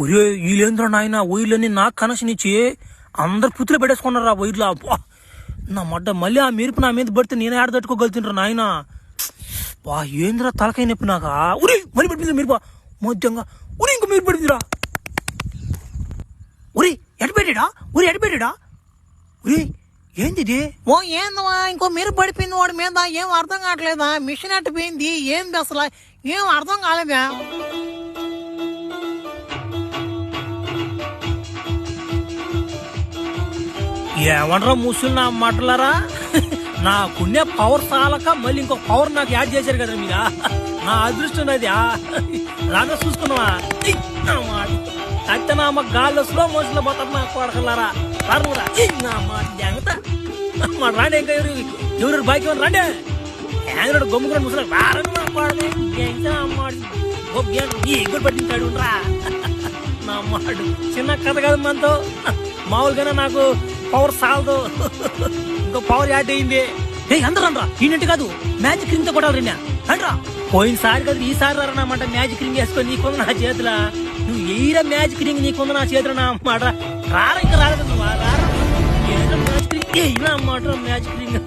ఒరే వీళ్ళేంద్ర నాయన వైర్లన్నీ నాకు కనెక్షన్ ఇచ్చి అందరు పుత్తులు పెట్టేసుకున్నారు ఆ వైర్లు. అబ్బా నా మడ్డ మళ్ళీ ఆ మెరుపు నా మీద పడితే నేను ఆడ తట్టుకోగలుగుతుంటారు నాయన. వా ఏంద్రా తలకాయ నొప్పి నాక. ఉరి మళ్ళీ పడిపోయింది మెరుపు మధ్యంగా. ఉరి ఇంకో మెరుపు పడిపోయిందిరా. ఉరి ఎడబెట్టాడా ఉరి ఎడబెట్టాడా. ఉరి ఏంది ఓ ఏందమ్మా ఇంకో మెరుపు పడిపోయింది వాడి మీద. ఏం అర్థం కావట్లేదా? మిషన్ అట్టిపోయింది ఏంది అసలు ఏం అర్థం కాలేదా? ఏమనరా ముసులు నా మాటలారా. నాకున్నే పవర్ చాలక మళ్ళీ ఇంకో పవర్ నాకు యాడ్ చేశారు కదా మీద. నా అదృష్టం అది రాగా చూసుకున్నావా అత్తే నా అమ్మ గాల్లో స్లో మోషన్ లో పోతారు నా కొడకలారా. రానురా నా మాట జాగ్రత్త మాట రాండి. ఇంకా ఎవరు బాకీ రండి ఏంద్రాడు గమ్ముకుని ముసలి రారని నా కొడని ఎగురు పట్టించాడు రా నా మాడు. చిన్న కథ కాదు మనతో. మామూలుగానే నాకు పవర్ చాలదు, ఇంకో పవర్ యాడ్ అయింది. అందరూ రా ఈనంటే కాదు మ్యాజిక్ రింగ్ తో కొట్టాలి రిన్నా అండ్రా. పోయినసారి కదా ఈసారి రారన్నమాట మ్యాజిక్ రింగ్ వేసుకొని నీకుంది నా చేతుల. నువ్వు ఎయిరా మ్యాజిక్ రింగ్ నీకుంది నా చేతుల నా అన్నమాట. రారా ఇంకా రాలేదు నువ్వు రారా మ్యాజిక్ రింగ్ అయినా అన్నమాట. మ్యాజిక్ రింగ్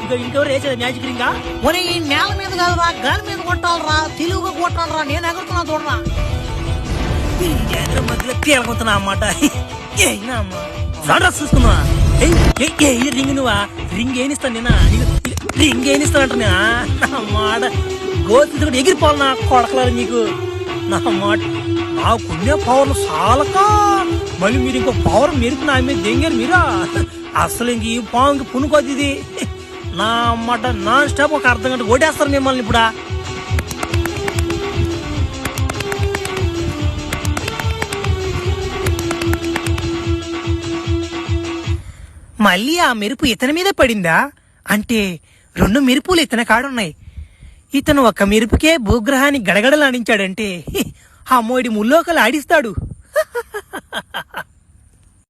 ఇంకా ఇంకెవరు వేసేది మ్యాజిక్ రింగా? ఒరే ఈ నేల మీద కాదురా గాలి మీద కొట్టాలరా, తెలుగుగా కొట్టాలరా. నేను ఎగురుతున్నా చూడరా. మధ్యలో తేలకొతున్నా అన్నమాట. అయినా అమ్మా సారా చూసుకున్నా రింగ్ నువ్వా రింగ్ ఏనిస్తాను నేనా రింగ్ ఏనిస్తానంట నా మాట. గోతి కూడా ఎగిరిపోవాలి నా కొడకలారు నీకు నా మాట. నాకున్నే పవర్లు చాలక మళ్ళీ మీరు ఇంకో పవర్ మెరుపు నా మీద దెంగారు మీరా. అసలు ఇంక ఈ పావుకి పునుకోద్ది ఇది నా మాట. నాన్ స్టాప్ ఒక అర్ధ గంట ఓటేస్తారు మిమ్మల్ని ఇప్పుడా. మళ్ళీ ఆ మెరుపు ఇతని మీద పడిందా? అంటే 2 మెరుపులు ఇతని కాడున్నాయి. ఇతను ఒక మెరుపుకే భూగ్రహాన్ని గడగడలాడించాడంటే అమ్మోడి ముల్లోకలు ఆడిస్తాడు.